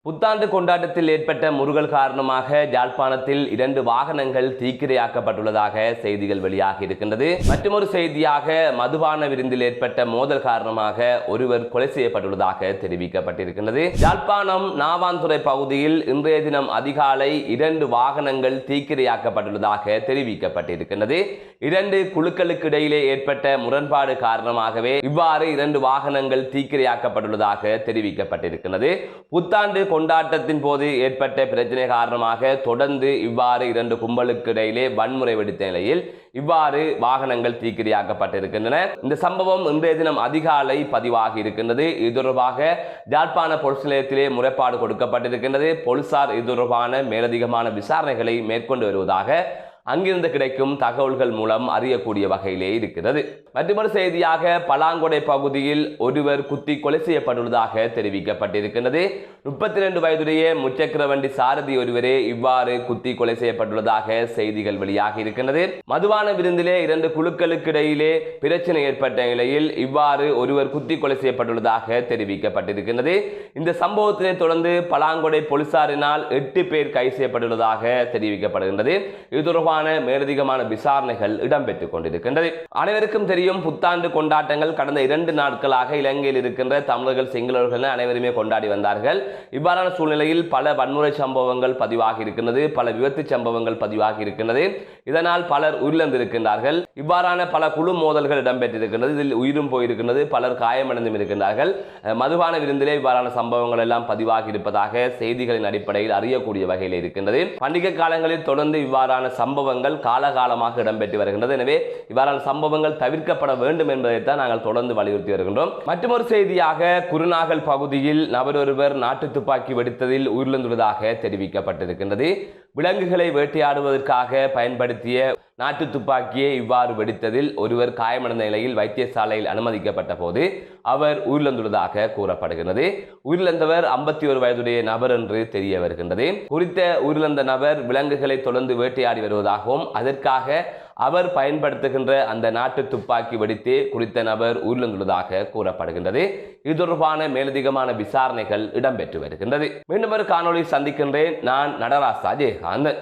புத்தாண்டு கொண்டாட்டத்தில் ஏற்பட்ட முறுகல் காரணமாக யாழ்ப்பாணத்தில் 2 வாகனங்கள் தீக்கிரையாக்கப்பட்டுள்ளதாக செய்திகள் வெளியாகி இருக்கின்றது. மற்றொரு செய்தியாக மதுபான விருந்தில் ஏற்பட்ட மோதல் காரணமாக ஒருவர் கொலை செய்யப்பட்டுள்ளதாக தெரிவிக்கப்பட்டிருக்கின்றது. யாழ்ப்பாணம் நாவாந்துறை பகுதியில் இன்றைய தினம் அதிகாலை 2 வாகனங்கள் தீக்கிரையாக்கப்பட்டுள்ளதாக தெரிவிக்கப்பட்டிருக்கின்றது. 2 குழுக்களுக்கு இடையிலே ஏற்பட்ட முரண்பாடு காரணமாகவே இவ்வாறு 2 வாகனங்கள் தீக்கிரையாக்கப்பட்டுள்ளதாக தெரிவிக்கப்பட்டிருக்கின்றது. புத்தாண்டு கொண்டாட்டத்தின் போது ஏற்பட்ட பிரச்சனை காரணமாக தொடர்ந்து இவ்வாறு 2 கும்பலுக்கு இடையிலே வன்முறை வெடித்த நிலையில் இவ்வாறு வாகனங்கள் தீக்கிரையாக்கப்பட்டிருக்கின்றன. இந்த சம்பவம் இன்றைய தினம் அதிகாலை பதிவாகி இருக்கின்றது. இது தொடர்பாக யாழ்ப்பாண போலீஸ் நிலையத்திலே முறைப்பாடு கொடுக்கப்பட்டிருக்கின்றது. போலீசார் இது தொடர்பான மேலதிகமான விசாரணைகளை மேற்கொண்டு வருவதாக அங்கிருந்து கிடைக்கும் தகவல்கள் மூலம் அறியக்கூடிய வகையிலே இருக்கிறது. மற்றொரு செய்தியாக பலாங்கொடை பகுதியில் ஒருவர் குத்தி கொலை செய்யப்பட்டுள்ளதாக தெரிவிக்கப்பட்டிருக்கின்றது. 32 வயதுடைய முச்சக்கர வண்டி சாரதி ஒருவரே இவ்வாறு குத்தி கொலை செய்யப்பட்டுள்ளதாக செய்திகள் வெளியாகி இருக்கின்றது. மதுபான விருந்திலே 2 குழுக்களுக்கு இடையிலே பிரச்சனை ஏற்பட்ட நிலையில் இவ்வாறு ஒருவர் குத்தி கொலை செய்யப்பட்டுள்ளதாக தெரிவிக்கப்பட்டிருக்கின்றது. இந்த சம்பவத்தினை தொடர்ந்து பலாங்கொடை போலீசாரினால் 8 பேர் கைது செய்யப்பட்டுள்ளதாக தெரிவிக்கப்படுகின்றது. இது தொடர்பான மேலதிகமான விசாரணைகள் இடம்பெற்றுக் கொண்டிருக்கின்றது. அனைவருக்கும் தெரியும், புத்தாண்டு கொண்டாட்டங்கள் கடந்த 2 நாட்களாக இலங்கையில் இருக்கின்ற தமிழர்கள் சிங்களவர்கள் அனைவருமே கொண்டாடி வந்தார்கள். இவ்வாறான சூழ்நிலையில் பல வன்முறை சம்பவங்கள் பதிவாகி இருக்கின்றது, பல விபத்து சம்பவங்கள் பதிவாகி இருக்கின்றது. இதனால் பலர் உயிரிழந்திருக்கின்றார்கள். இவ்வாறான பல குழு மோதல்கள் இடம்பெற்றிருக்கின்றது. இதில் உயிரும் போயிருக்கின்றது, பலர் காயமடைந்தும் இருக்கின்றார்கள். மதுபான விருந்திலே இவ்வாறான சம்பவங்கள் எல்லாம் பதிவாகி இருப்பதாக செய்திகளின் அடிப்படையில் அறியக்கூடிய வகையில் இருக்கின்றது. பண்டிகை காலங்களில் தொடர்ந்து இவ்வாறான சம்பவங்கள் காலகாலமாக இடம்பெற்று வருகின்றது. எனவே இவ்வாறான சம்பவங்கள் தவிர்க்கப்பட வேண்டும் என்பதைத்தான் நாங்கள் தொடர்ந்து வலியுறுத்தி வருகின்றோம். மற்றொரு செய்தியாக குருநாகல் பகுதியில் நபர் ஒருவர் நாட்டு துப்பாக்கி வெடித்ததில் உயிரிழந்துள்ளதாக தெரிவிக்கப்பட்டிருக்கின்றது. விலங்குகளை வேட்டையாடுவதற்காக பயன்படுத்திய நாட்டு துப்பாக்கியை இவ்வாறு வெடித்ததில் ஒருவர் காயமடைந்த நிலையில் வைத்தியசாலையில் அனுமதிக்கப்பட்ட போது அவர் உயிரிழந்துள்ளதாக கூறப்படுகிறது. உயிரிழந்தவர் 51 வயதுடைய நபர் என்று தெரிய வருகின்றது. குறித்த உயிரிழந்த நபர் விலங்குகளை தொடர்ந்து வேட்டையாடி வருவதாகவும் அதற்காக அவர் பயன்படுத்துகின்ற அந்த நாட்டு துப்பாக்கி வெடித்தே குறித்த நபர் உயிரிழந்துள்ளதாக கூறப்படுகின்றது. இது தொடர்பான மேலதிகமான விசாரணைகள் இடம்பெற்று வருகின்றது. மீண்டும் ஒரு காணொளி சந்திக்கின்றேன். நான் நடராஜ் ஜெயகாந்தன்.